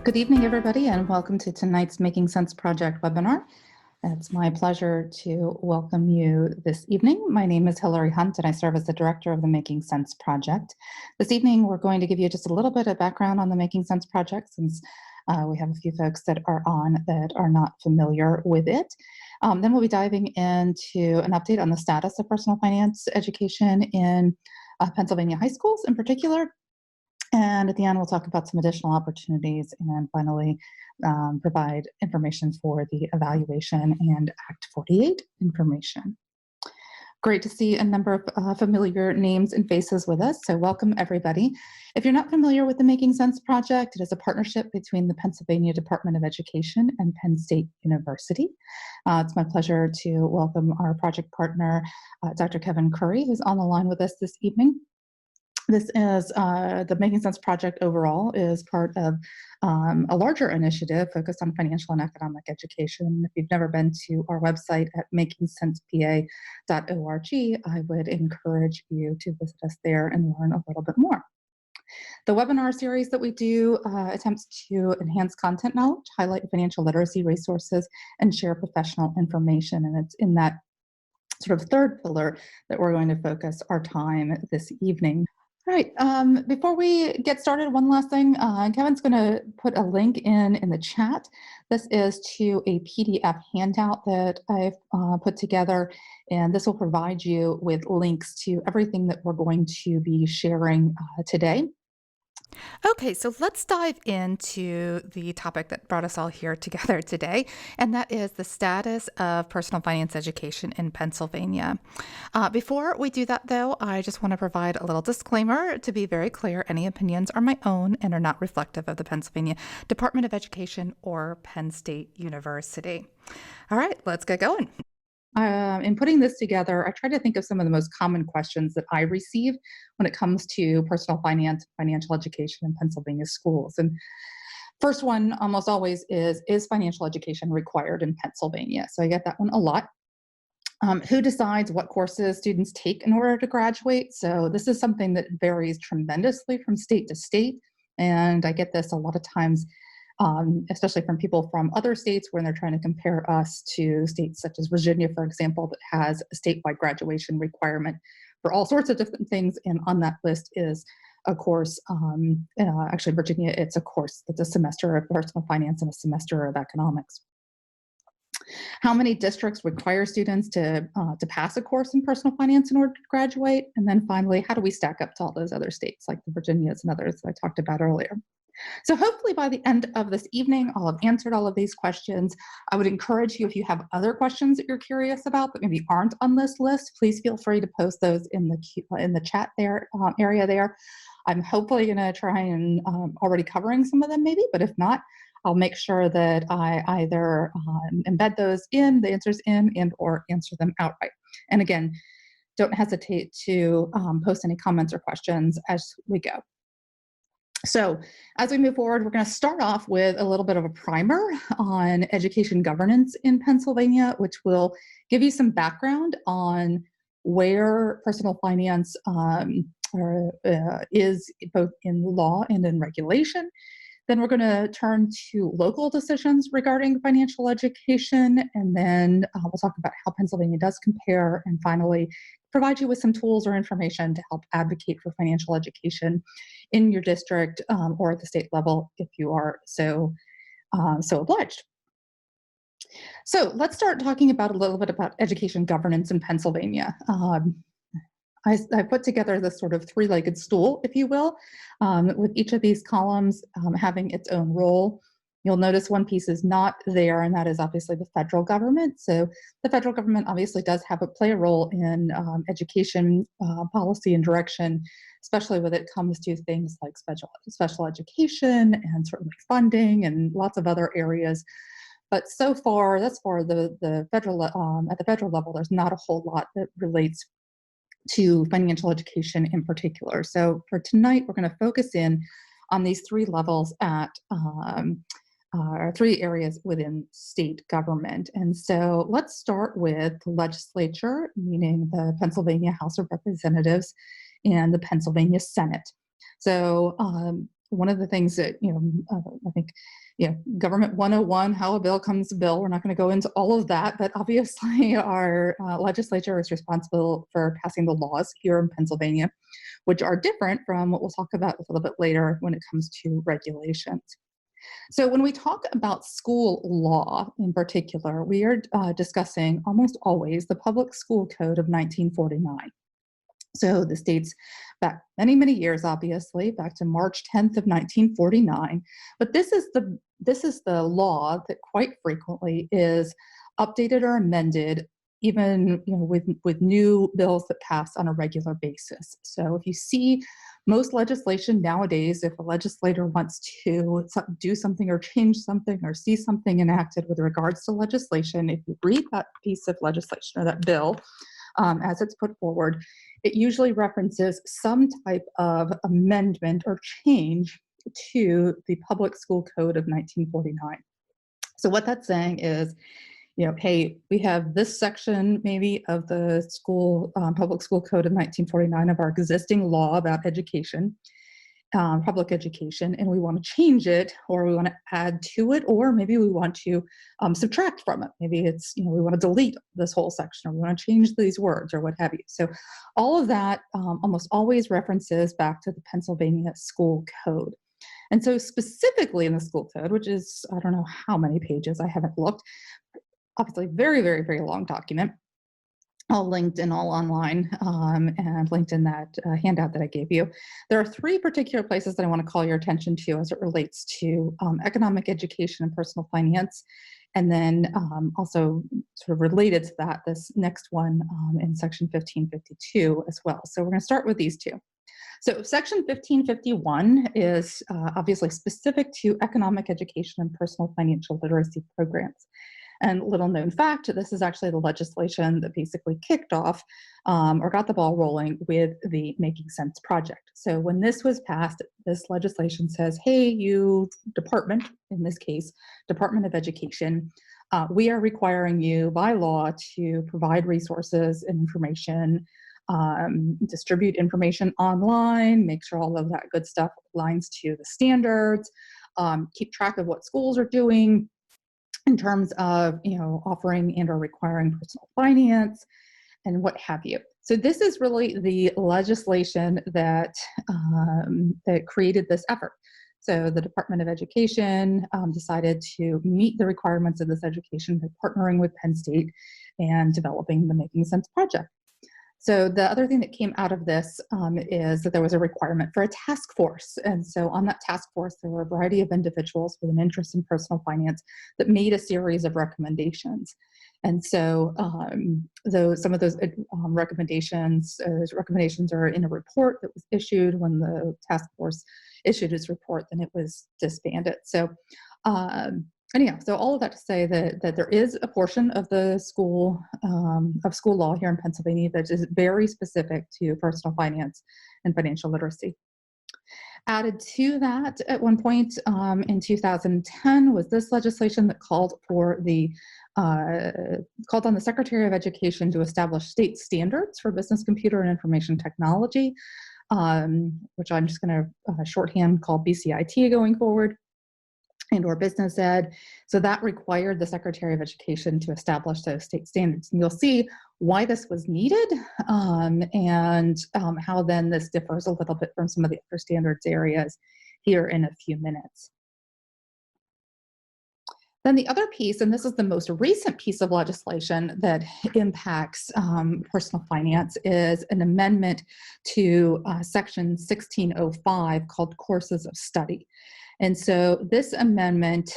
Good evening, everybody, and welcome to tonight's Making Sense Project webinar. It's my pleasure to welcome you this evening. My name is Hillary Hunt, and I serve as the director of the Making Sense Project. This evening, we're going to give you just a little bit of background on the Making Sense Project, since we have a few folks that are on that are not familiar with it. Then we'll be diving into an update on the status of personal finance education in Pennsylvania high schools in particular. And at the end, we'll talk about some additional opportunities and finally provide information for the evaluation and Act 48 information. Great to see a number of familiar names and faces with us, so welcome everybody. If you're not familiar with the Making Sense Project, it is a partnership between the Pennsylvania Department of Education and Penn State University. It's my pleasure to welcome our project partner, Dr. Kevin Curry, who's on the line with us this evening. This is the Making Sense Project overall is part of a larger initiative focused on financial and economic education. If you've never been to our website at makingsensepa.org, I would encourage you to visit us there and learn a little bit more. The webinar series that we do attempts to enhance content knowledge, highlight financial literacy resources, and share professional information. And it's in that sort of third pillar that we're going to focus our time this evening. All right, before we get started, one last thing. Kevin's going to put a link in the chat. This is to a PDF handout that I've put together, and this will provide you with links to everything that we're going to be sharing today. Okay, so let's dive into the topic that brought us all here together today, and that is the status of personal finance education in Pennsylvania. Before we do that, though, I just want to provide a little disclaimer to be very clear. Any opinions are my own and are not reflective of the Pennsylvania Department of Education or Penn State University. All right, let's get going. In putting this together, I try to think of some of the most common questions that I receive when it comes to personal finance, financial education in Pennsylvania schools. And first one almost always is financial education required in Pennsylvania? So I get that one a lot. Who decides what courses students take in order to graduate? So this is something that varies tremendously from state to state. And I get this a lot of times, especially from people from other states when they're trying to compare us to states such as Virginia, for example, that has a statewide graduation requirement for all sorts of different things. And on that list is a course, actually Virginia, it's a course that's a semester of personal finance and a semester of economics. How many districts require students to pass a course in personal finance in order to graduate? And then finally, how do we stack up to all those other states like the Virginias and others that I talked about earlier? So hopefully by the end of this evening, I'll have answered all of these questions. I would encourage you, if you have other questions that you're curious about that maybe aren't on this list, please feel free to post those in the chat there area there. I'm hopefully going to try and already covering some of them maybe, but if not, I'll make sure that I either embed those in, the answers in, and or answer them outright. And again, don't hesitate to post any comments or questions as we go. So as we move forward, we're going to start off with a little bit of a primer on education governance in Pennsylvania, which will give you some background on where personal finance is both in law and in regulation. Then we're going to turn to local decisions regarding financial education, and then we'll talk about how Pennsylvania does compare, and finally provide you with some tools or information to help advocate for financial education in your district or at the state level if you are so obliged. So let's start talking about a little bit about education governance in Pennsylvania. I put together this sort of three-legged stool, if you will, with each of these columns having its own role. You'll notice one piece is not there, and that is obviously the federal government. So the federal government obviously does play a role in education policy and direction, especially when it comes to things like special education and certainly funding and lots of other areas. But so far, that's for the federal at the federal level, there's not a whole lot that relates to financial education in particular. So for tonight, we're going to focus in on these three levels at three areas within state government. And so let's start with the legislature, meaning the Pennsylvania House of Representatives and the Pennsylvania Senate. So one of the things that, I think, government 101, how a bill comes to bill. We're not going to go into all of that, but obviously our legislature is responsible for passing the laws here in Pennsylvania, which are different from what we'll talk about a little bit later when it comes to regulations. So when we talk about school law in particular, we are discussing almost always the Public School Code of 1949. So this dates back many, many years, obviously, back to March 10th of 1949. But this is the law that quite frequently is updated or amended, even with new bills that pass on a regular basis. So if you see most legislation nowadays, if a legislator wants to do something or change something or see something enacted with regards to legislation, if you read that piece of legislation or that bill as it's put forward, it usually references some type of amendment or change to the Public School Code of 1949. So what that's saying is, hey, we have this section maybe of the Public School Code of 1949 of our existing law about education, public education, and we want to change it, or we want to add to it, or maybe we want to subtract from it. Maybe it's, we want to delete this whole section, or we want to change these words, or what have you. So all of that almost always references back to the Pennsylvania School Code. And so specifically in the school code, which is, I don't know how many pages, I haven't looked, obviously very, very, very long document, all linked and all online, and linked in that handout that I gave you. There are three particular places that I want to call your attention to as it relates to economic education and personal finance. And then also sort of related to that, this next one in section 1552 as well. So we're going to start with these two. So section 1551 is obviously specific to economic education and personal financial literacy programs. And little known fact, this is actually the legislation that basically kicked off or got the ball rolling with the Making Sense project. So when this was passed, this legislation says, hey, you department, in this case, Department of Education, we are requiring you by law to provide resources and information, distribute information online, make sure all of that good stuff aligns to the standards, keep track of what schools are doing in terms of, offering and or requiring personal finance and what have you. So this is really the legislation that that created this effort. So the Department of Education decided to meet the requirements of this education by partnering with Penn State and developing the Making Sense project. So the other thing that came out of this is that there was a requirement for a task force. And so on that task force, there were a variety of individuals with an interest in personal finance that made a series of recommendations. And so some of those recommendations are in a report that was issued when the task force issued its report, then it was disbanded. So anyhow, so all of that to say that there is a portion of the school law here in Pennsylvania that is very specific to personal finance and financial literacy. Added to that at one point in 2010 was this legislation that called on the Secretary of Education to establish state standards for business computer and information technology, which I'm just going to shorthand call BCIT going forward, and or business ed. So that required the Secretary of Education to establish those state standards. And you'll see why this was needed and how then this differs a little bit from some of the other standards areas here in a few minutes. Then the other piece, and this is the most recent piece of legislation that impacts personal finance, is an amendment to section 1605 called Courses of Study. And so this amendment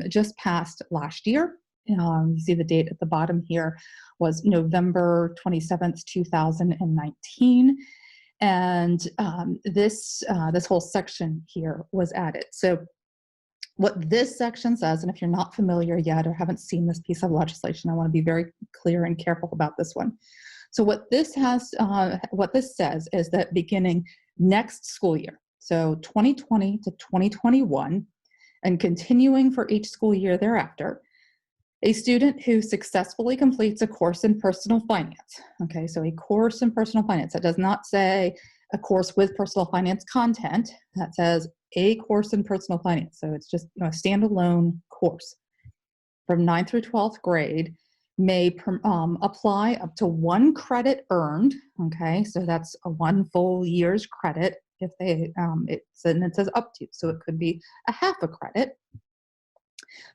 just passed last year. You see the date at the bottom here was November 27th, 2019. And this whole section here was added. So what this section says, and if you're not familiar yet or haven't seen this piece of legislation, I want to be very clear and careful about this one. So what this says is that beginning next school year, so 2020 to 2021, and continuing for each school year thereafter, a student who successfully completes a course in personal finance, okay, so a course in personal finance, that does not say a course with personal finance content, that says a course in personal finance, so it's just a standalone course from 9th through 12th grade, may apply up to 1 credit earned. Okay, so that's a 1 full year's credit. If they, it says up to, so it could be a half a credit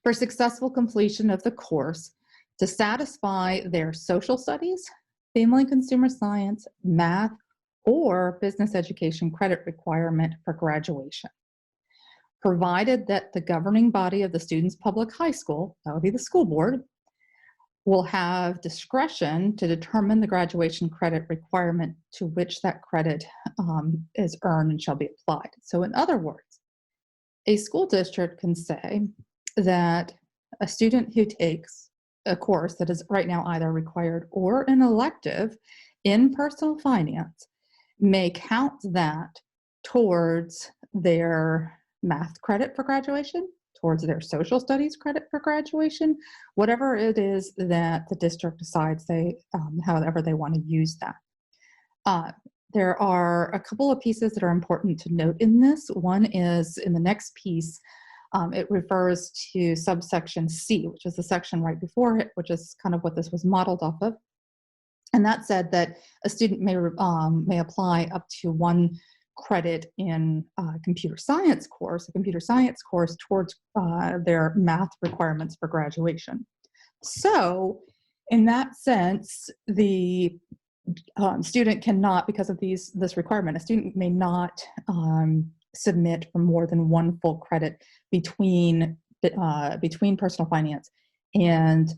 for successful completion of the course to satisfy their social studies, family and consumer science, math, or business education credit requirement for graduation, provided that the governing body of the student's public high school, that would be the school board, will have discretion to determine the graduation credit requirement to which that credit is earned and shall be applied. So in other words, a school district can say that a student who takes a course that is right now either required or an elective in personal finance may count that towards their math credit for graduation, towards their social studies credit for graduation, whatever it is that the district decides however they want to use that. There are a couple of pieces that are important to note in this. One is in the next piece, it refers to subsection C, which is the section right before it, which is kind of what this was modeled off of. And that said that a student may apply up to 1 credit in a computer science course towards their math requirements for graduation. So in that sense, the student cannot, because of this requirement, a student may not submit for more than 1 full credit between personal finance and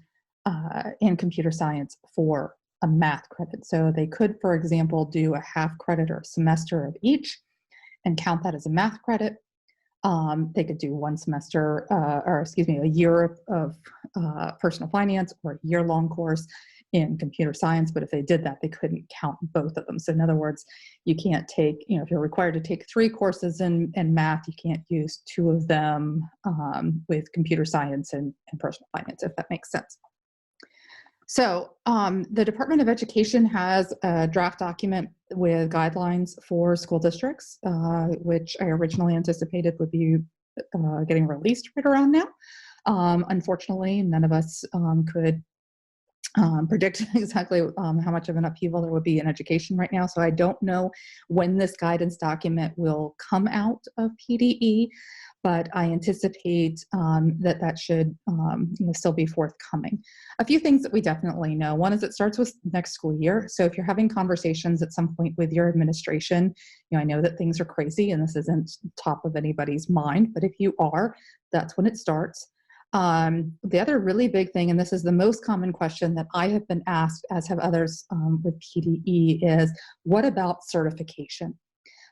computer science for a math credit. So they could, for example, do a half credit or a semester of each and count that as a math credit. They could do 1 semester, a year of personal finance or a year-long course in computer science, but if they did that, they couldn't count both of them. So in other words, you can't take, if you're required to take 3 courses in math, you can't use 2 of them with computer science and personal finance, if that makes sense. So the Department of Education has a draft document with guidelines for school districts, which I originally anticipated would be getting released right around now. Unfortunately, none of us could predict exactly how much of an upheaval there would be in education right now. So I don't know when this guidance document will come out of PDE, but I anticipate that should still be forthcoming. A few things that we definitely know. One is it starts with next school year. So if you're having conversations at some point with your administration, I know that things are crazy and this isn't top of anybody's mind, but if you are, that's when it starts. The other really big thing, and this is the most common question that I have been asked, as have others with PDE, is what about certification?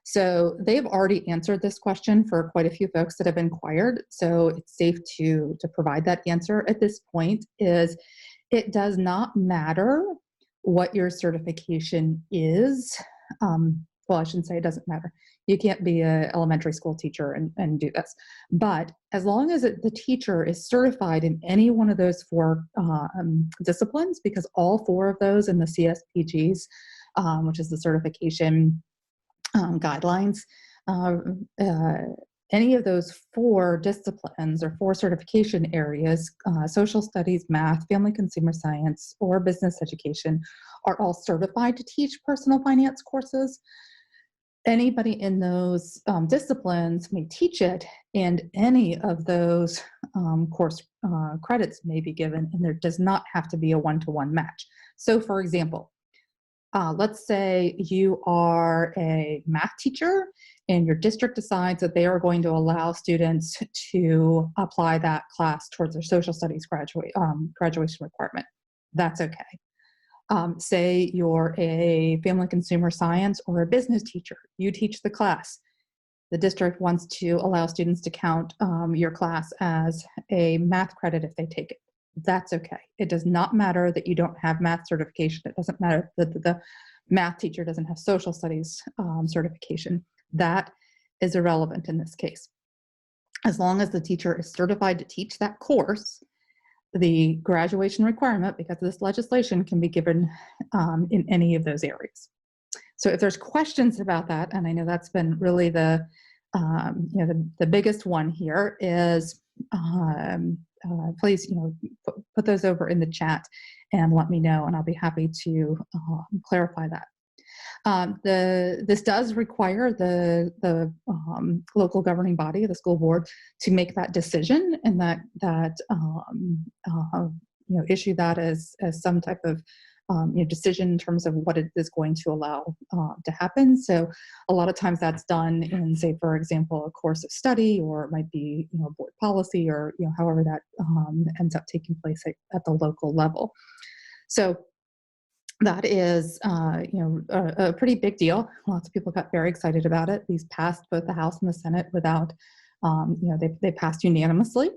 So they've already answered this question for quite a few folks that have inquired. So it's safe to provide that answer at this point. Is it does not matter what your certification is. Well, I shouldn't say it doesn't matter. You can't be an elementary school teacher and do this. But as long as the teacher is certified in any one of those 4 disciplines, because all 4 of those in the CSPGs, which is the certification guidelines, any of those 4 disciplines or 4 certification areas, social studies, math, family consumer science, or business education, are all certified to teach personal finance courses. Anybody in those disciplines may teach it, and any of those course credits may be given, and there does not have to be a 1-to-1 match. So for example, let's say you are a math teacher and your district decides that they are going to allow students to apply that class towards their social studies graduation requirement. That's okay. Say you're a family consumer science or a business teacher. You teach the class. The district wants to allow students to count your class as a math credit if they take it. That's okay. It does not matter that you don't have math certification. It doesn't matter that the math teacher doesn't have social studies certification. That is irrelevant in this case. As long as the teacher is certified to teach that course, the graduation requirement, because of this legislation, can be given in any of those areas. So if there's questions about that, and I know that's been really the The biggest one here is, please, put those over in the chat and let me know, and I'll be happy to clarify that. This does require the local governing body, the school board, to make that decision, and issue that as some type of decision in terms of what it is going to allow to happen. So a lot of times that's done in, say, for example, a course of study, or it might be board policy, or however that ends up taking place at the local level. So that is a pretty big deal. Lots of people got very excited about it. These passed both the House and the Senate without, they passed unanimously.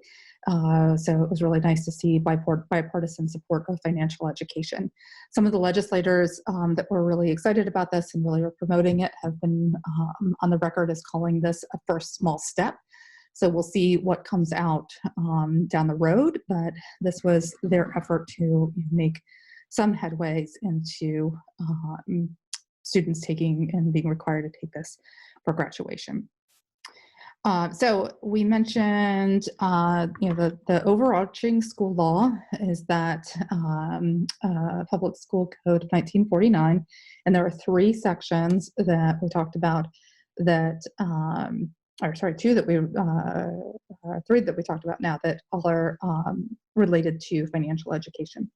So it was really nice to see bipartisan support of financial education. Some of the legislators that were really excited about this and really were promoting it have been on the record as calling this a first small step. So we'll see what comes out down the road, but this was their effort to make some headways into students taking and being required to take this for graduation. So we mentioned, the overarching school law is that Public School Code of 1949, and there are 3 sections that we talked about that, two that we, 3 that we talked about now that all are related to financial education.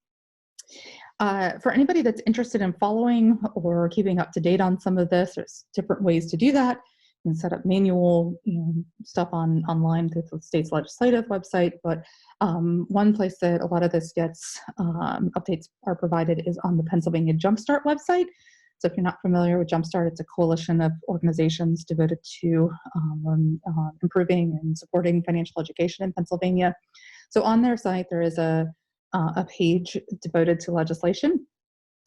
For anybody that's interested in following or keeping up to date on some of this, there's different ways to do that. You can set up manual stuff online through the state's legislative website, but one place that a lot of this gets updates are provided is on the Pennsylvania Jumpstart website. So if you're not familiar with Jumpstart, it's a coalition of organizations devoted to improving and supporting financial education in Pennsylvania. So on their site, there is a page devoted to legislation,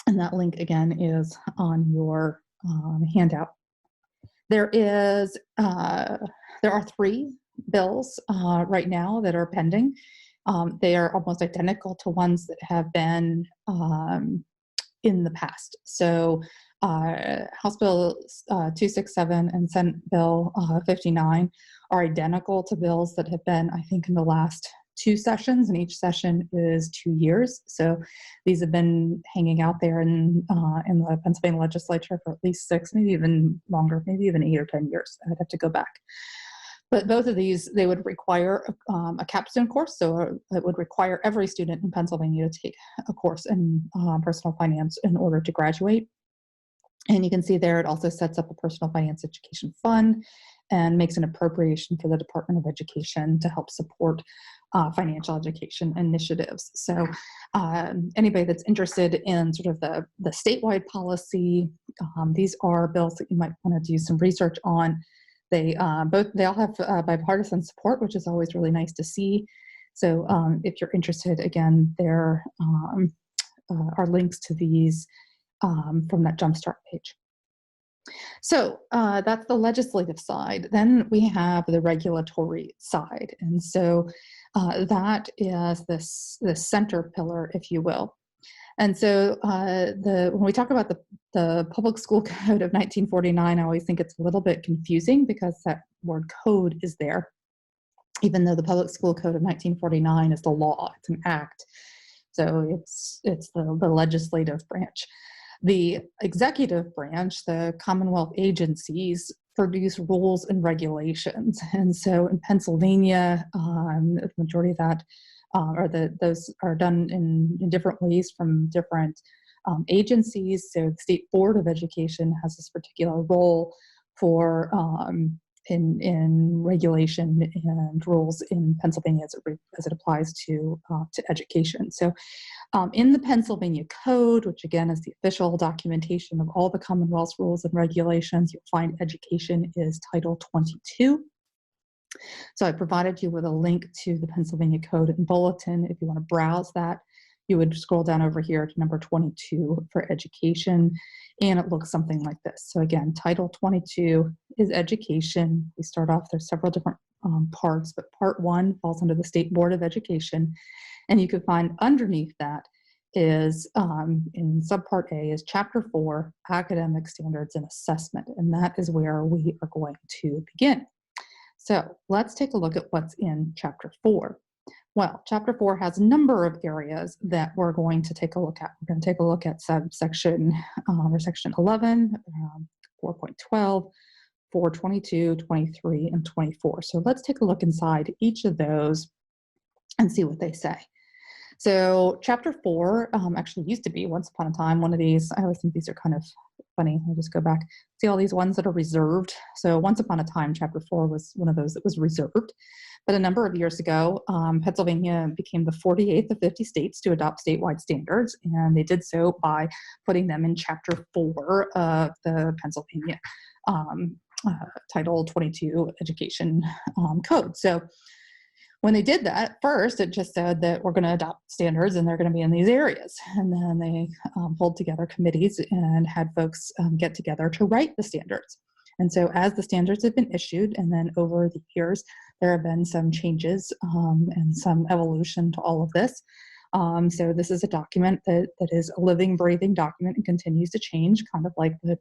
and that link again is on your handout. There are 3 bills right now that are pending. They are almost identical to ones that have been in the past. So House Bill 267 and Senate Bill 59 are identical to bills that have been, I think, in the last 2 sessions, and each session is 2 years. So these have been hanging out there in the Pennsylvania legislature for at least 6, maybe even longer, maybe even 8 or 10 years. I'd have to go back. But both of these, they would require a capstone course. So it would require every student in Pennsylvania to take a course in personal finance in order to graduate. And you can see there, it also sets up a personal finance education fund and makes an appropriation for the Department of Education to help support financial education initiatives. So anybody that's interested in sort of the statewide policy, these are bills that you might want to do some research on. They all have bipartisan support, which is always really nice to see. So if you're interested, again, there are links to these from that Jumpstart page. So that's the legislative side. Then we have the regulatory side. And so that is the center pillar, if you will. And so when we talk about the Public School Code of 1949, I always think it's a little bit confusing because that word code is there, even though the Public School Code of 1949 is the law, it's an act. So it's the legislative branch. The executive branch, the Commonwealth agencies, produce rules and regulations. And so in Pennsylvania, the majority of that, those are done in different ways from different agencies. So the State Board of Education has this particular role for in regulation and rules in Pennsylvania as it applies to education. So in the Pennsylvania Code, which again is the official documentation of all the Commonwealth's rules and regulations, you'll find education is Title 22. So I provided you with a link to the Pennsylvania Code and Bulletin. If you want to browse that, you would scroll down over here to number 22 for education, and it looks something like this. So again, Title 22 is education. We start off, there's several different parts, but Part 1 falls under the State Board of Education, and you can find underneath that is in Subpart A is Chapter 4, Academic Standards and Assessment, and that is where we are going to begin. So let's take a look at what's in Chapter 4. Well, Chapter 4 has a number of areas that we're going to take a look at. We're going to take a look at subsection or Section 11, 4.12, 4.22, 23, and 24. So let's take a look inside each of those and see what they say. So Chapter 4 actually used to be, once upon a time, one of these. I always think these are kind of funny. Let me just go back. See all these ones that are reserved? So once upon a time, Chapter 4 was one of those that was reserved. But a number of years ago, Pennsylvania became the 48th of 50 states to adopt statewide standards, and they did so by putting them in Chapter 4 of the Pennsylvania Title 22 Education Code. So when they did that, first, it just said that we're going to adopt standards and they're going to be in these areas. And then they pulled together committees and had folks get together to write the standards. And so as the standards have been issued, and then over the years, there have been some changes and some evolution to all of this. So this is a document that is a living, breathing document and continues to change, kind of like the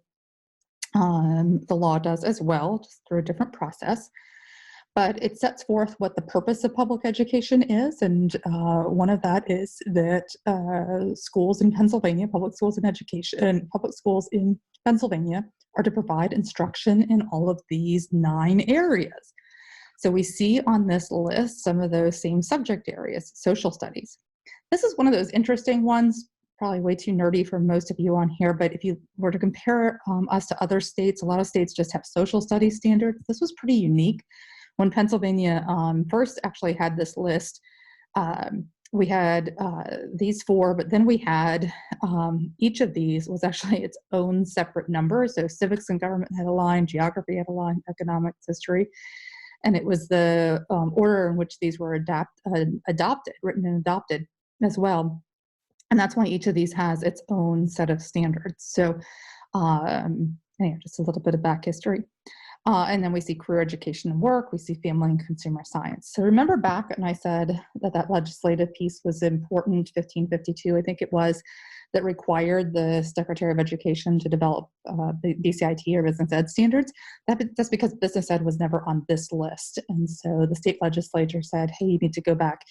law does as well, just through a different process. But it sets forth what the purpose of public education is, and one of that is that schools in Pennsylvania, public schools in Pennsylvania are to provide instruction in all of these 9 areas. So we see on this list some of those same subject areas: social studies. This is one of those interesting ones, probably way too nerdy for most of you on here, but if you were to compare us to other states, a lot of states just have social studies standards. This was pretty unique. When Pennsylvania first actually had this list, we had these 4, but then we had each of these was actually its own separate number. So civics and government had a line, geography had a line, economics, history, and it was the order in which these were written and adopted as well. And that's why each of these has its own set of standards. So anyway, just a little bit of back history. And then we see career education and work, we see family and consumer science. So remember back when I said that legislative piece was important, 1552, I think it was, that required the Secretary of Education to develop the BCIT or business ed standards. That's because business ed was never on this list. And so the state legislature said, hey, you need to go back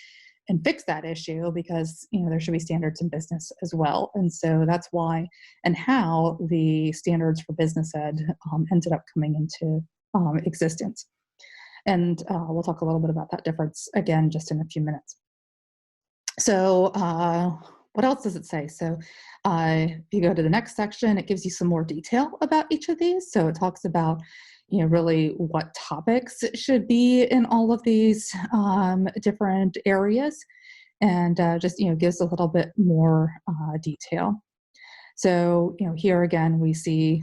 and fix that issue because there should be standards in business as well. And so that's why and how the standards for business ed ended up coming into existence. And we'll talk a little bit about that difference again just in a few minutes. So what else does it say? So if you go to the next section, it gives you some more detail about each of these. So it talks about really what topics should be in all of these different areas, and just gives a little bit more detail. So here again we see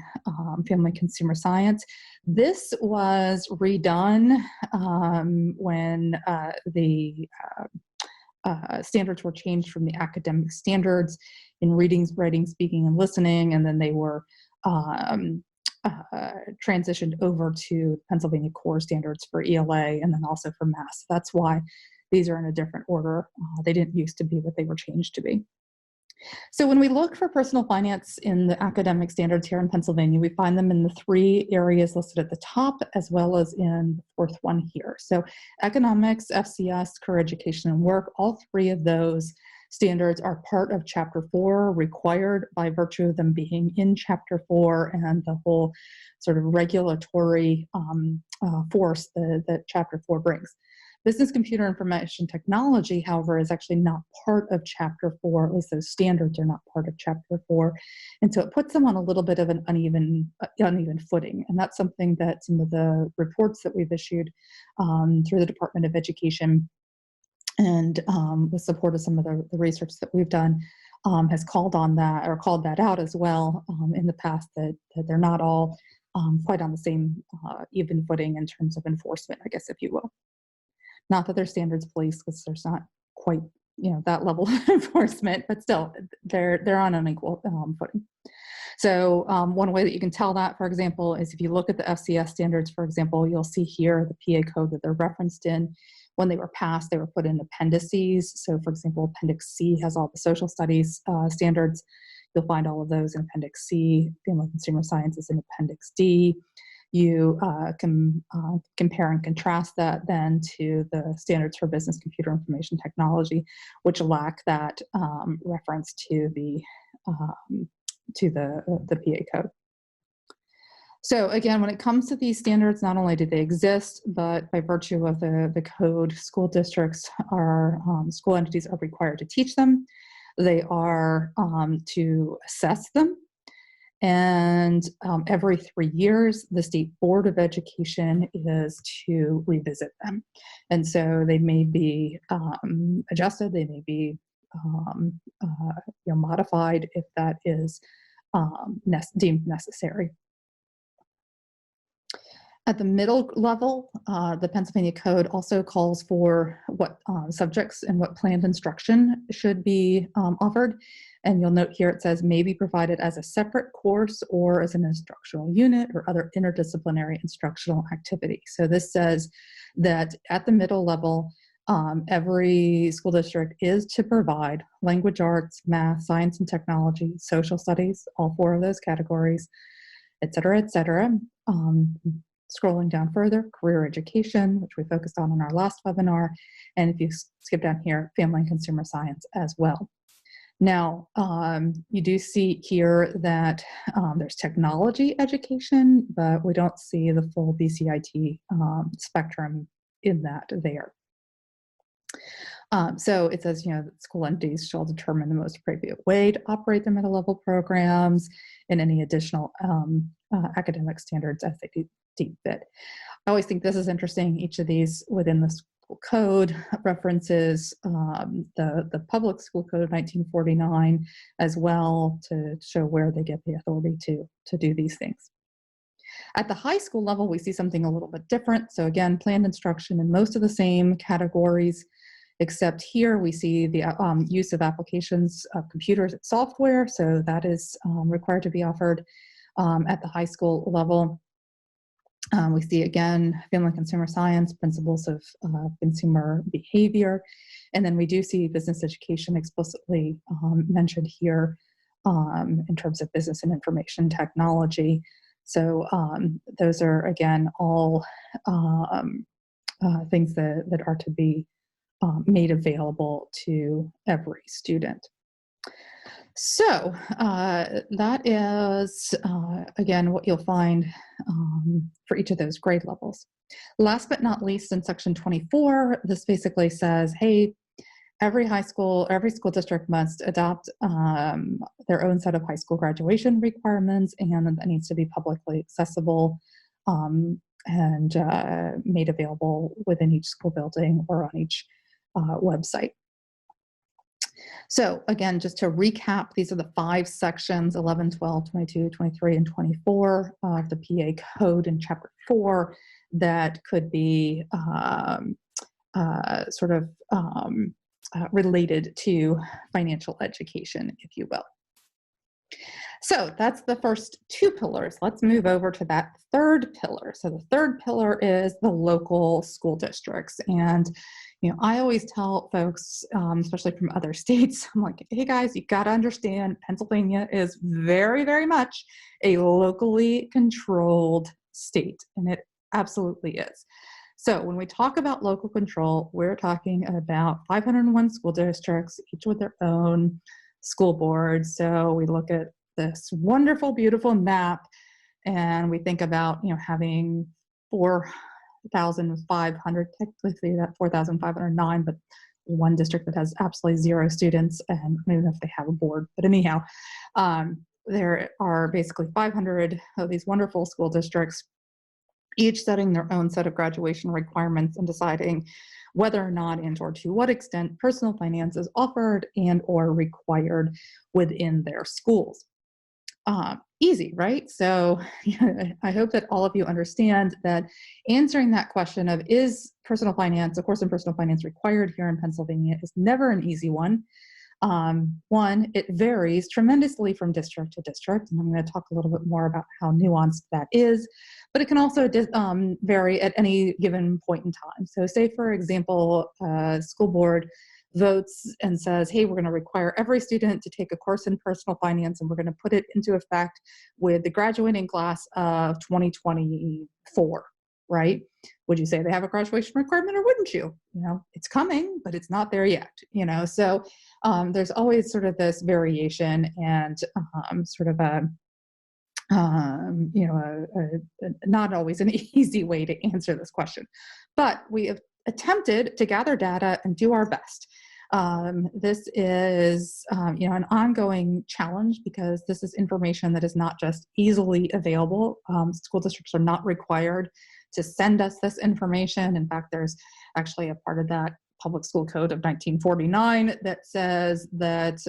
family consumer science. This was redone when the standards were changed from the academic standards in reading, writing, speaking, and listening, and then they were transitioned over to Pennsylvania core standards for ELA and then also for math. That's why these are in a different order. They didn't used to be what they were changed to be. So when we look for personal finance in the academic standards here in Pennsylvania, we find them in the 3 areas listed at the top, as well as in the 4th one here. So economics, FCS, career education, and work, all 3 of those standards are part of Chapter 4, required by virtue of them being in Chapter 4 and the whole sort of regulatory force that Chapter 4 brings. Business computer information technology, however, is actually not part of Chapter 4, at least those standards are not part of Chapter 4. And so it puts them on a little bit of an uneven footing. And that's something that some of the reports that we've issued through the Department of Education and with support of some of the research that we've done has called that out as well in the past, that they're not all quite on the same even footing in terms of enforcement, I guess, if you will. Not that they're standards police, because there's not quite that level of enforcement, but still they're on an equal footing. So one way that you can tell that, for example, is if you look at the FCS standards, for example, you'll see here the PA code that they're referenced in. When they were passed, they were put in appendices. So for example, Appendix C has all the social studies standards. You'll find all of those in Appendix C. Family consumer science is in Appendix D. You can compare and contrast that then to the standards for business computer information technology, which lack that reference to the PA code. So again, when it comes to these standards, not only do they exist, but by virtue of the code, school districts are, school entities are required to teach them. They are to assess them. And every 3 years, the State Board of Education is to revisit them. And so they may be adjusted, they may be modified if that is deemed necessary. At the middle level, the Pennsylvania Code also calls for what subjects and what planned instruction should be offered. And you'll note here it says may be provided as a separate course or as an instructional unit or other interdisciplinary instructional activity. So this says that at the middle level, every school district is to provide language arts, math, science and technology, social studies, all 4 of those categories, et cetera, et cetera. Scrolling down further, career education, which we focused on in our last webinar. And if you skip down here, family and consumer science as well. Now, you do see here that there's technology education, but we don't see the full BCIT spectrum in that there. So it says, that school entities shall determine the most appropriate way to operate the middle level programs and any additional academic standards as they deem fit. I always think this is interesting. Each of these within the school code references the public school code of 1949 as well to show where they get the authority to do these things. At the high school level, we see something a little bit different. So again, planned instruction in most of the same categories, except here we see the use of applications of computers and software. So that is required to be offered at the high school level. We see again, family and consumer science, principles of consumer behavior. And then we do see business education explicitly mentioned here in terms of business and information technology. So those are, again, all things that are to be made available to every student. So that is, again, what you'll find for each of those grade levels. Last but not least, in section 24, this basically says, hey, every school district must adopt their own set of high school graduation requirements, and that needs to be publicly accessible and made available within each school building or on each website. So again, just to recap, these are the 5 sections, 11, 12, 22, 23, and 24 of the PA code in chapter 4 that could be related to financial education, if you will. So that's the first 2 pillars. Let's move over to that third pillar. So the third pillar is the local school districts. And I always tell folks, especially from other states, I'm like, hey guys, you got to understand Pennsylvania is very, very much a locally controlled state, and it absolutely is. So when we talk about local control, we're talking about 501 school districts, each with their own school board. So we look at this wonderful, beautiful map, and we think about, having 4,500, technically that 4,509, but one district that has absolutely 0 students, and I don't even know if they have a board, but anyhow, there are basically 500 of these wonderful school districts, each setting their own set of graduation requirements and deciding whether or not and or to what extent personal finance is offered and or required within their schools. Easy, right? So I hope that all of you understand that answering that question of is personal finance, a course in personal finance required here in Pennsylvania, is never an easy one. One, it varies tremendously from district to district, and I'm going to talk a little bit more about how nuanced that is, but it can also vary at any given point in time. So say, for example, a school board votes and says, hey, we're going to require every student to take a course in personal finance, and we're going to put it into effect with the graduating class of 2024, right? Would you say they have a graduation requirement, or wouldn't you? It's coming, but it's not there yet, So there's always sort of this variation and sort of not always an easy way to answer this question. But we have attempted to gather data and do our best. This is, an ongoing challenge because this is information that is not just easily available. School districts are not required to send us this information. In fact, there's actually a part of that Public School Code of 1949 that says that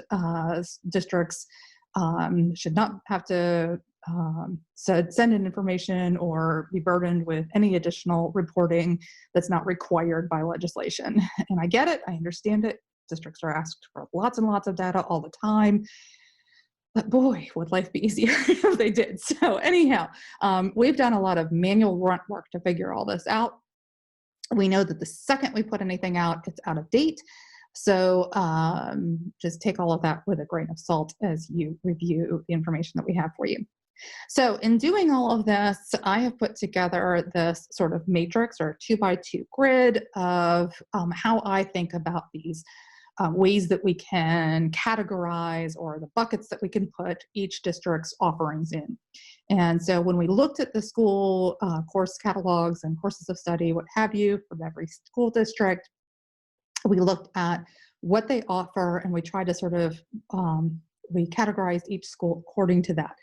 districts should not have to send in information or be burdened with any additional reporting that's not required by legislation. And I get it, I understand it. Districts are asked for lots and lots of data all the time. But boy, would life be easier if they did. So anyhow, we've done a lot of manual grunt work to figure all this out. We know that the second we put anything out, it's out of date. So just take all of that with a grain of salt as you review the information that we have for you. So in doing all of this, I have put together this sort of matrix or 2x2 grid of how I think about these ways that we can categorize, or the buckets that we can put each district's offerings in. And so when we looked at the school course catalogs and courses of study, what have you, from every school district, we looked at what they offer, and we tried to sort of, we categorized each school according to that.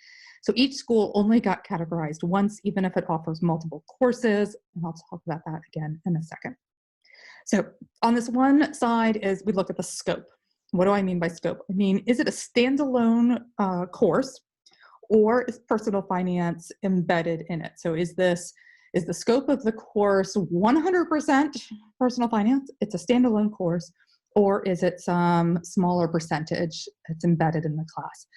So each school only got categorized once, even if it offers multiple courses, and I'll talk about that again in a second. So on this one side is we look at the scope. What do I mean by scope? I mean, is it a standalone course, or is personal finance embedded in it? So is the scope of the course 100% personal finance? It's a standalone course, or is it some smaller percentage that's embedded in the class?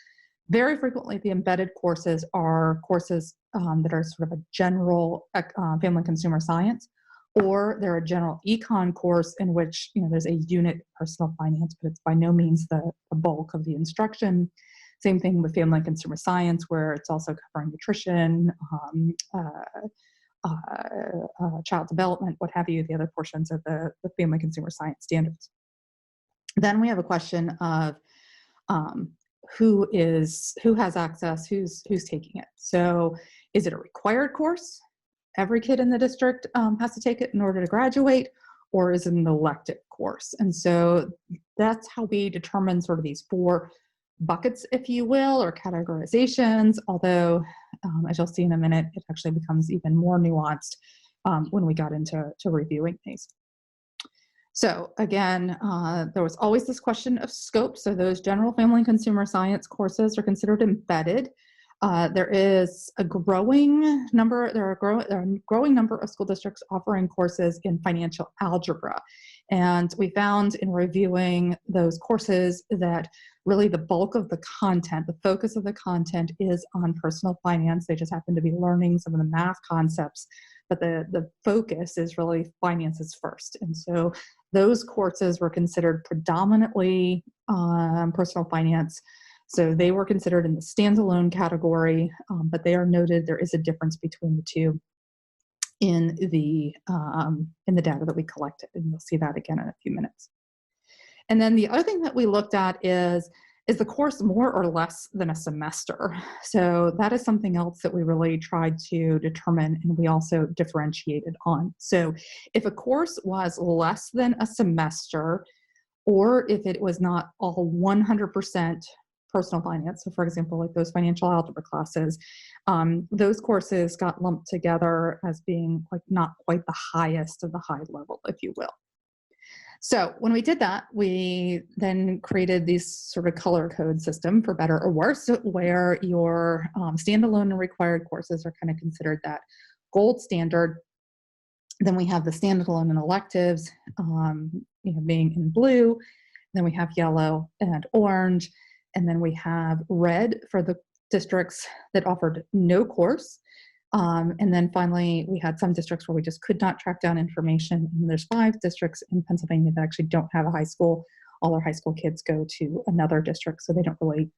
Very frequently, the embedded courses are courses that are sort of a general family and consumer science, or they're a general econ course in which there's a unit personal finance, but it's by no means the bulk of the instruction. Same thing with family and consumer science, where it's also covering nutrition, child development, what have you, the other portions of the family and consumer science standards. Then we have a question of who has access, who's taking it. So is it a required course? Every kid in the district has to take it in order to graduate, or is it an elective course? And so that's how we determine sort of these 4 buckets, if you will, or categorizations, although as you'll see in a minute, it actually becomes even more nuanced when we got into reviewing these. So again, there was always this question of scope. So those general family and consumer science courses are considered embedded. There is a growing number of school districts offering courses in financial algebra. And we found in reviewing those courses that really the bulk of the content, the focus of the content is on personal finance. They just happen to be learning some of the math concepts, but the focus is really finances first. And so those courses were considered predominantly personal finance. So they were considered in the standalone category, but they are noted there is a difference between the two in the data that we collected, and you'll see that again in a few minutes. And then the other thing that we looked at is the course more or less than a semester? So that is something else that we really tried to determine, and we also differentiated on. So if a course was less than a semester, or if it was not all 100% personal finance, so for example, like those financial algebra classes, those courses got lumped together as being like not quite the highest of the high level, if you will. So when we did that, we then created this sort of color code system, for better or worse, where your standalone and required courses are kind of considered that gold standard. Then we have the standalone and electives, being in blue. Then we have yellow and orange. And then we have red for the districts that offered no course. And then finally, we had some districts where we just could not track down information. And there's 5 districts in Pennsylvania that actually don't have a high school all their high school kids go to another district, so they don't really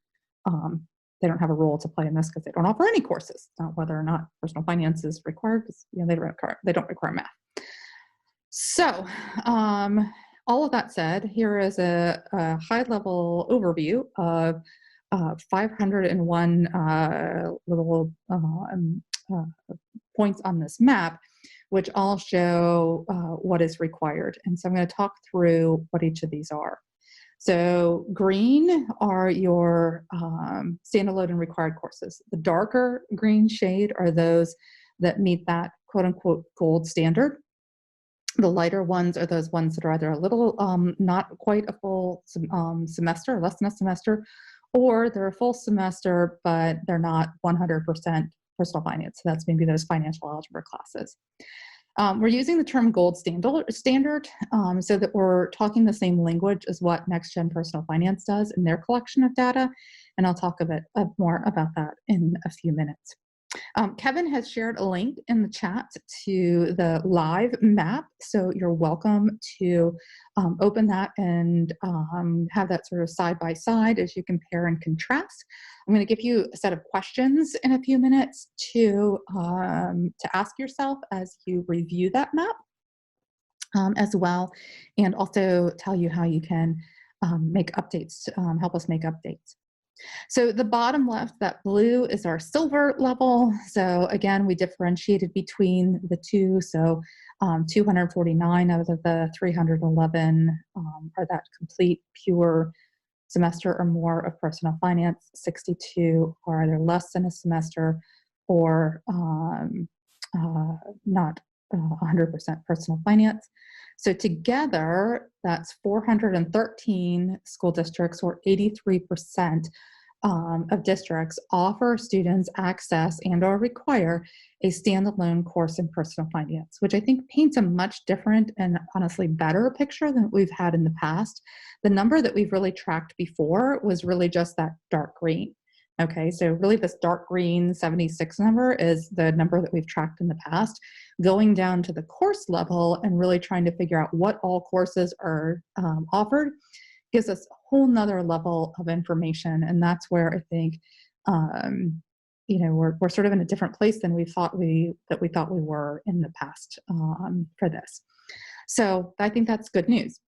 they don't have a role to play in this because they don't offer any courses. Not whether or not personal finance is required, because they don't require math. So, all of that said, here is a high-level overview of 501 little points on this map, which all show what is required. And so I'm going to talk through what each of these are. So green are your standalone and required courses. The darker green shade are those that meet that quote unquote gold standard. The lighter ones are those ones that are either a little, not quite a full semester, or less than a semester, or they're a full semester, but they're not 100% personal finance. So that's maybe those financial algebra classes. We're using the term gold standard so that we're talking the same language as what Next Gen Personal Finance does in their collection of data. And I'll talk a bit more about that in a few minutes. Kevin has shared a link in the chat to the live map, so you're welcome to open that and have that sort of side by side as you compare and contrast. I'm going to give you a set of questions in a few minutes to ask yourself as you review that map as well, and also tell you how you can make updates, help us make updates. So the bottom left, that blue is our silver level. So again, we differentiated between the two. So 249 out of the 311 are that complete pure semester or more of personal finance. 62 are either less than a semester or not 100% personal finance. So together, that's 413 school districts, or 83% of districts, offer students access and or require a standalone course in personal finance, which I think paints a much different and honestly better picture than we've had in the past. The number that we've really tracked before was really just that dark green. Okay, so really this dark green 76 number is the number that we've tracked in the past. Going down to the course level and really trying to figure out what all courses are offered gives us a whole nother level of information. And that's where I think, we're sort of in a different place than we thought we were in the past for this. So I think that's good news.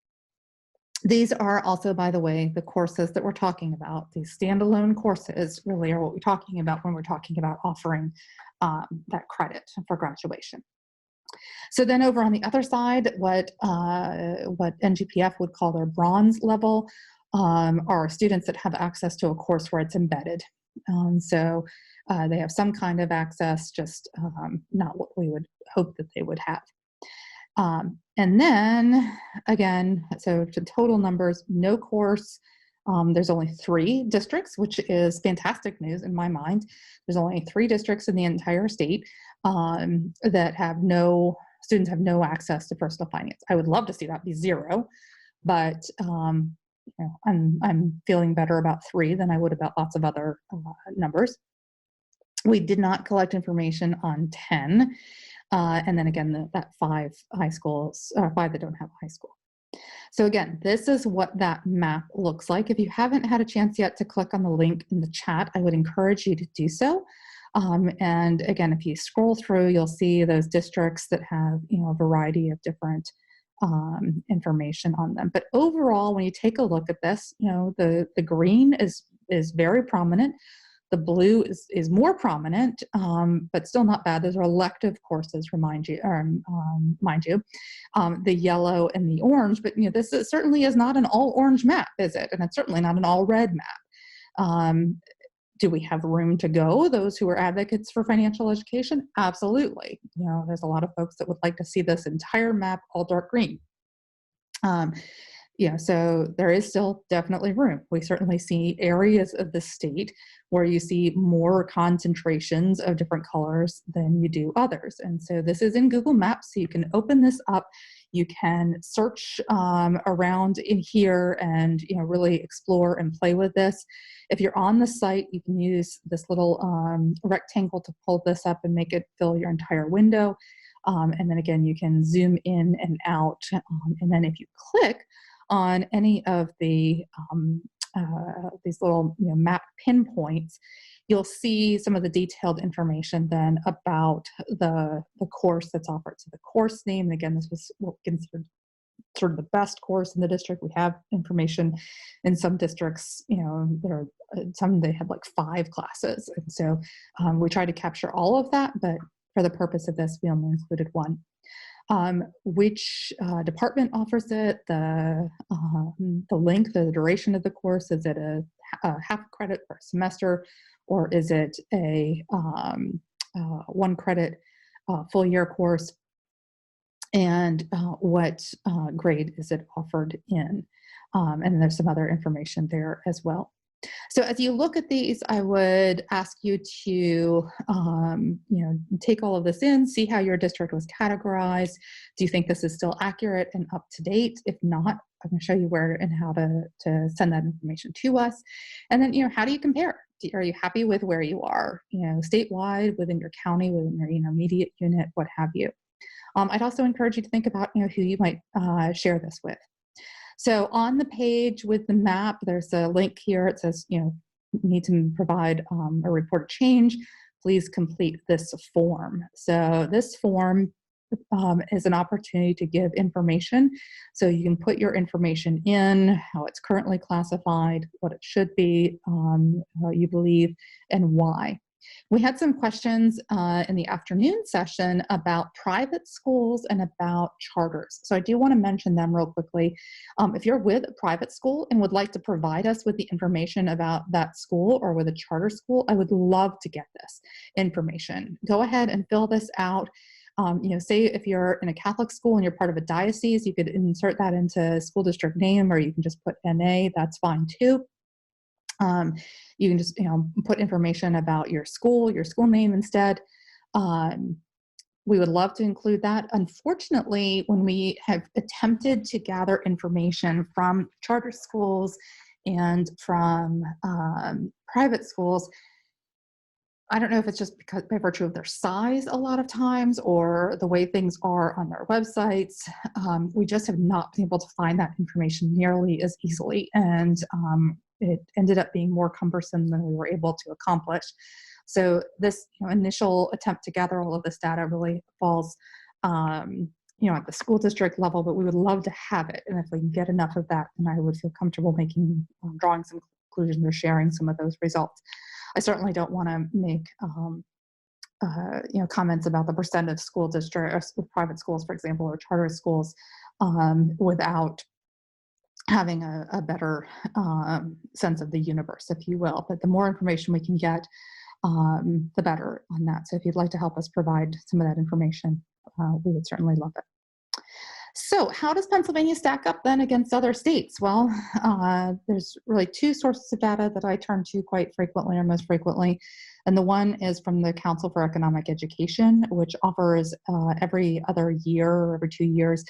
These are also, by the way, the courses that we're talking about. These standalone courses really are what we're talking about when we're talking about offering that credit for graduation. So then over on the other side, what NGPF would call their bronze level are students that have access to a course where it's embedded. So they have some kind of access, just not what we would hope that they would have. And then again, so to total numbers, no course, there's only 3 districts, which is fantastic news in my mind. There's only 3 districts in the entire state that have students have no access to personal finance. I would love to see that be 0, but I'm feeling better about 3 than I would about lots of other numbers. We did not collect information on 10. And then again, that 5 high schools, 5 that don't have a high school. So again, this is what that map looks like. If you haven't had a chance yet to click on the link in the chat, I would encourage you to do so. And again, if you scroll through, you'll see those districts that have a variety of different information on them. But overall, when you take a look at this, the green is very prominent. The blue is more prominent, but still not bad. Those are elective courses, mind you. The yellow and the orange, but this certainly is not an all orange map, is it? And it's certainly not an all red map. Do we have room to go? Those who are advocates for financial education? Absolutely. There's a lot of folks that would like to see this entire map all dark green. So there is still definitely room. We certainly see areas of the state where you see more concentrations of different colors than you do others. And so this is in Google Maps, so you can open this up. You can search around in here and really explore and play with this. If you're on the site, you can use this little rectangle to pull this up and make it fill your entire window. And then again, you can zoom in and out. And then if you click on any of these little map pinpoints, you'll see some of the detailed information then about the course that's offered. So the course name, and again, this was considered sort of the best course in the district. We have information in some districts, there are some they have like 5 classes, and so we try to capture all of that, but for the purpose of this, we only included one. Which department offers it, the length or the duration of the course. Is it a half credit per semester, or is it a 1 credit full year course? And what grade is it offered in? And there's some other information there as well. So as you look at these, I would ask you to, take all of this in, see how your district was categorized. Do you think this is still accurate and up to date? If not, I'm going to show you where and how to send that information to us. And then, how do you compare? Are you happy with where you are, statewide, within your county, within your intermediate unit, what have you? I'd also encourage you to think about, who you might share this with. So on the page with the map, there's a link here. It says, need to provide a report of change. Please complete this form. So this form is an opportunity to give information. So you can put your information in, how it's currently classified, what it should be, how you believe, and why. We had some questions in the afternoon session about private schools and about charters. So I do want to mention them real quickly. If you're with a private school and would like to provide us with the information about that school, or with a charter school, I would love to get this information. Go ahead and fill this out. Say if you're in a Catholic school and you're part of a diocese, you could insert that into school district name, or you can just put NA, that's fine too. You can just put information about your school name instead. We would love to include that. Unfortunately, when we have attempted to gather information from charter schools and from private schools, I don't know if it's just because by virtue of their size a lot of times, or the way things are on their websites, we just have not been able to find that information nearly as easily. And it ended up being more cumbersome than we were able to accomplish. So this initial attempt to gather all of this data really falls at the school district level, but we would love to have it. And if we can get enough of that, then I would feel comfortable drawing some conclusions or sharing some of those results. I certainly don't want to make comments about the percent of school district or private schools, for example, or charter schools, without having a better sense of the universe, if you will. But the more information we can get, the better on that. So if you'd like to help us provide some of that information, we would certainly love it. So how does Pennsylvania stack up then against other states? Well, there's really 2 sources of data that I turn to quite frequently, or most frequently. And the one is from the Council for Economic Education, which offers every other year or every 2 years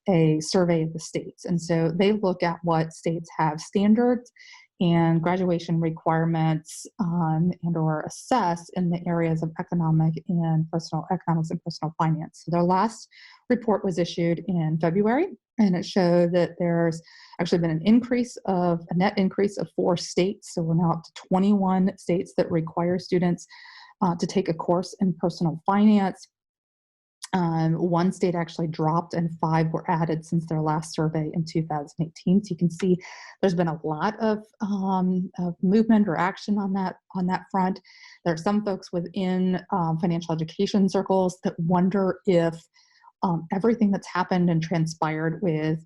a survey of the states. And so they look at what states have standards and graduation requirements and or assess in the areas of economics and personal finance. So their last report was issued in February, and it showed that there's actually been a net increase of 4 states. So we're now up to 21 states that require students to take a course in personal finance. 1 state actually dropped, and 5 were added since their last survey in 2018. So you can see there's been a lot of movement or action on that front. There are some folks within financial education circles that wonder if everything that's happened and transpired with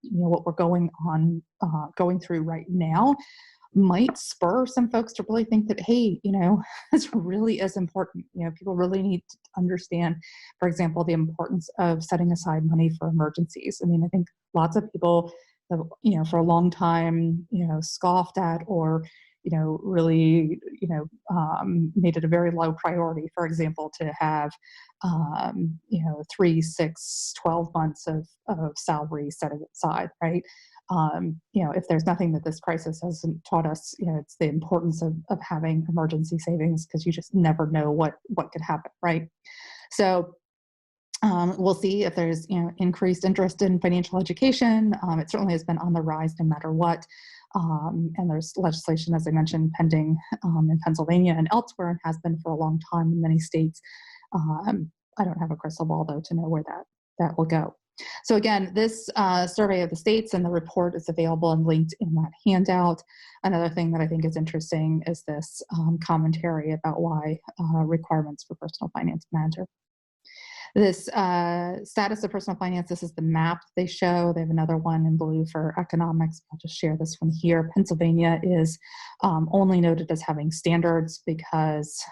what we're going through right now might spur some folks to really think that, hey, this really is important. People really need to understand, for example, the importance of setting aside money for emergencies. I mean, I think lots of people have, for a long time, scoffed at or, really, made it a very low priority, for example, to have, 3, 6, 12 months of salary set aside, right? If there's nothing that this crisis hasn't taught us, it's the importance of having emergency savings, because you just never know what could happen, right? So We'll see if there's increased interest in financial education. It certainly has been on the rise no matter what. And there's legislation, as I mentioned, pending in Pennsylvania and elsewhere, and has been for a long time in many states. I don't have a crystal ball, though, to know where that will go. So again, this survey of the states and the report is available and linked in that handout. Another thing that I think is interesting is this commentary about why requirements for personal finance matter. This status of personal finance, this is the map they show. They have another one in blue for economics. I'll just share this one here. Pennsylvania is only noted as having standards because,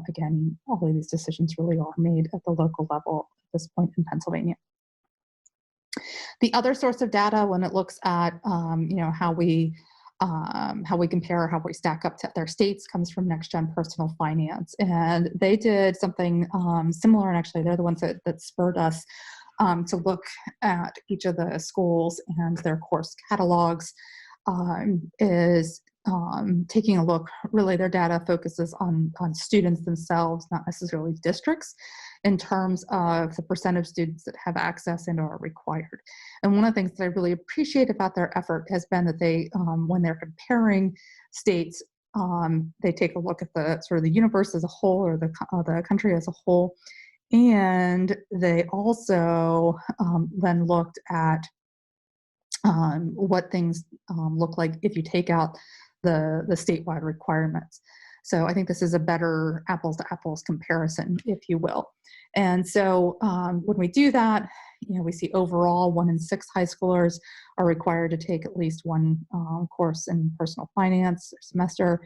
again, all of these decisions really are made at the local level at this point in Pennsylvania. The other source of data, when it looks at how we compare, how we stack up to other states, comes from Next Gen Personal Finance, and they did something similar. And actually, they're the ones that spurred us to look at each of the schools and their course catalogs. Is taking a look. Really, their data focuses on students themselves, not necessarily districts, in terms of the percent of students that have access and are required. And one of the things that I really appreciate about their effort has been that they, when they're comparing states, they take a look at the sort of the universe as a whole, or the country as a whole, and they also then looked at what things look like if you take out the statewide requirements. So I think this is a better apples to apples comparison, if you will. And so when we do that, we see overall 1 in 6 high schoolers are required to take at least one course in personal finance semester.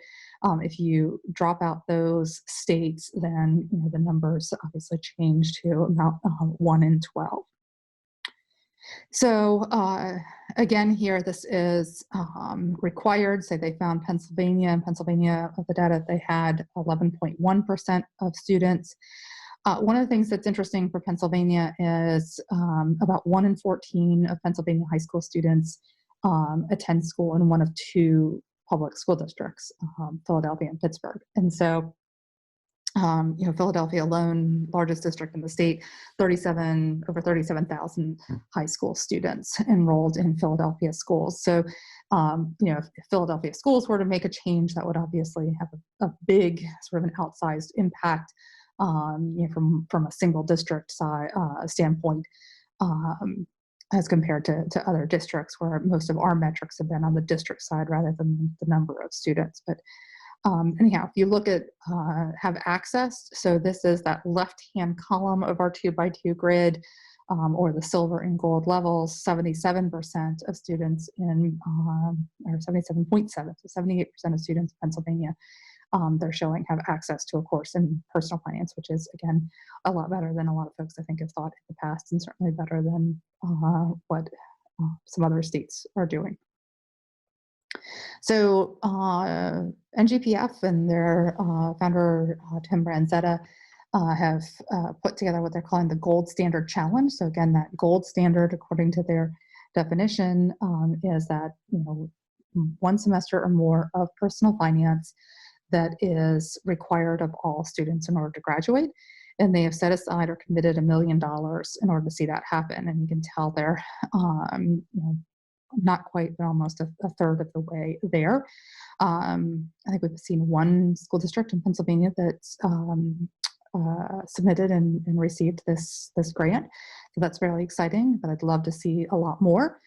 If you drop out those states, then the numbers obviously change to about 1 in 12. So again, here this is required. Say they found Pennsylvania. In Pennsylvania, of the data they had, 11.1% of students. One of the things that's interesting for Pennsylvania is about 1 in 14 of Pennsylvania high school students attend school in one of 2 public school districts, Philadelphia and Pittsburgh. And so Philadelphia alone, largest district in the state, over 37,000 high school students enrolled in Philadelphia schools. So, if Philadelphia schools were to make a change, that would obviously have a big sort of an outsized impact, from a single district standpoint, as compared to other districts where most of our metrics have been on the district side rather than the number of students. But anyhow, if you look at have access, so this is that left-hand column of our 2x2 grid, or the silver and gold levels. 77% of students or 77.7, so 78% of students in Pennsylvania, they're showing have access to a course in personal finance, which is, again, a lot better than a lot of folks I think have thought in the past, and certainly better than what some other states are doing. So NGPF and their founder, Tim Branzetta, have put together what they're calling the gold standard challenge. So again, that gold standard, according to their definition, is that 1 semester or more of personal finance that is required of all students in order to graduate. And they have set aside or committed $1 million in order to see that happen. And you can tell they're not quite, but almost a third of the way there. I think we've seen 1 school district in Pennsylvania that's submitted and received this grant. So that's really exciting, but I'd love to see a lot more.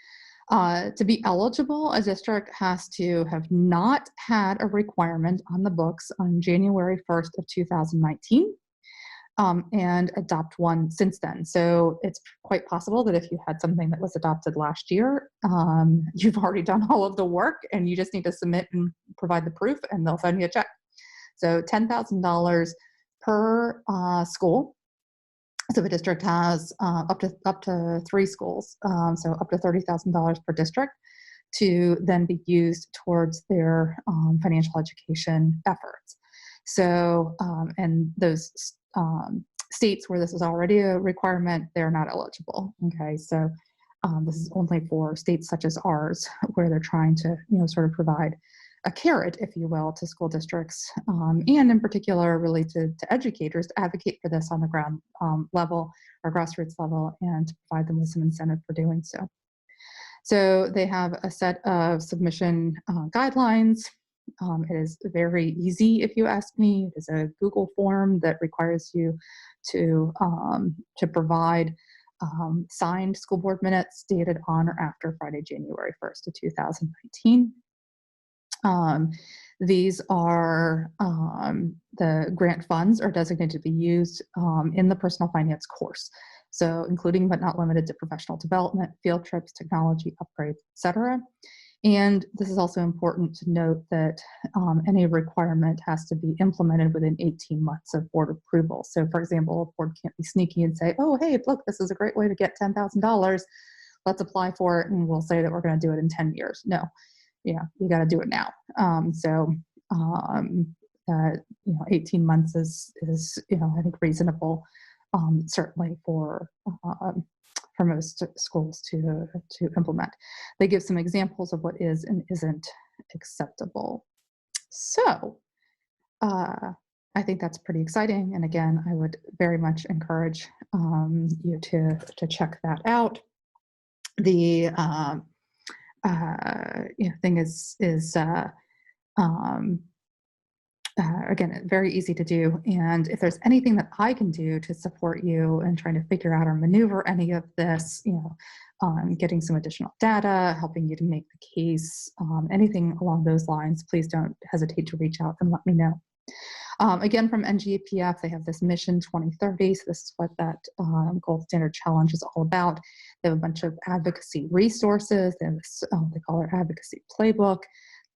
To be eligible, a district has to have not had a requirement on the books on January 1st of 2019. And adopt one since then. So it's quite possible that if you had something that was adopted last year, you've already done all of the work and you just need to submit and provide the proof and they'll send you a check. So $10,000 per school. So the district has up to 3 schools, so up to $30,000 per district, to then be used towards their financial education efforts. So, and those states where this is already a requirement, they're not eligible. Okay, so this is only for states such as ours, where they're trying to, sort of provide a carrot, if you will, to school districts, and in particular, really to educators to advocate for this on the ground level or grassroots level and to provide them with some incentive for doing so. So they have a set of submission guidelines. It is very easy, if you ask me. It is a Google form that requires you to provide signed school board minutes dated on or after Friday, January 1st of 2019. These are the grant funds are designated to be used in the personal finance course. So including but not limited to professional development, field trips, technology upgrades, etc. And this is also important to note that any requirement has to be implemented within 18 months of board approval. So for example, a board can't be sneaky and say, oh, hey, look, this is a great way to get $10,000. Let's apply for it and we'll say that we're going to do it in 10 years. No, you got to do it now. 18 months is I think reasonable, certainly for most schools to implement. They give some examples of what is and isn't acceptable. So I think that's pretty exciting. And again, I would very much encourage you to check that out. The thing is again, very easy to do. And if there's anything that I can do to support you in trying to figure out or maneuver any of this, getting some additional data, helping you to make the case, anything along those lines, please don't hesitate to reach out and let me know. Again, from NGAPF, they have this Mission 2030. So this is what that Gold Standard Challenge is all about. They have a bunch of advocacy resources. They have this, they call their advocacy playbook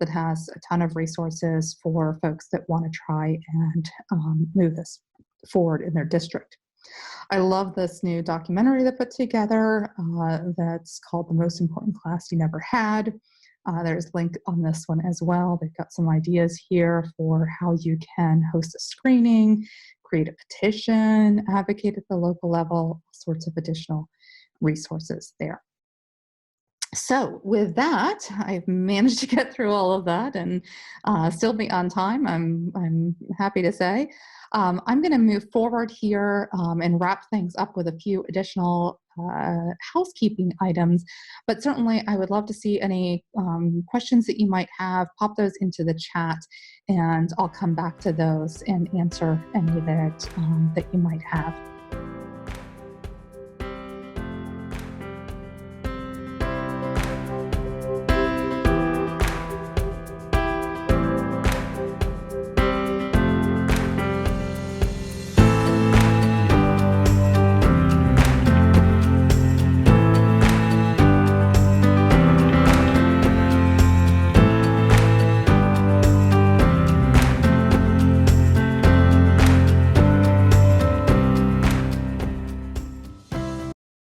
that has a ton of resources for folks that want to try and move this forward in their district. I love this new documentary they put together that's called The Most Important Class You Never Had. There's a link on this one as well. They've got some ideas here for how you can host a screening, create a petition, advocate at the local level, all sorts of additional resources there. So with that, I've managed to get through all of that and still be on time, I'm happy to say. I'm going to move forward here and wrap things up with a few additional housekeeping items, but certainly I would love to see any questions that you might have. Pop those into the chat and I'll come back to those and answer any that you might have.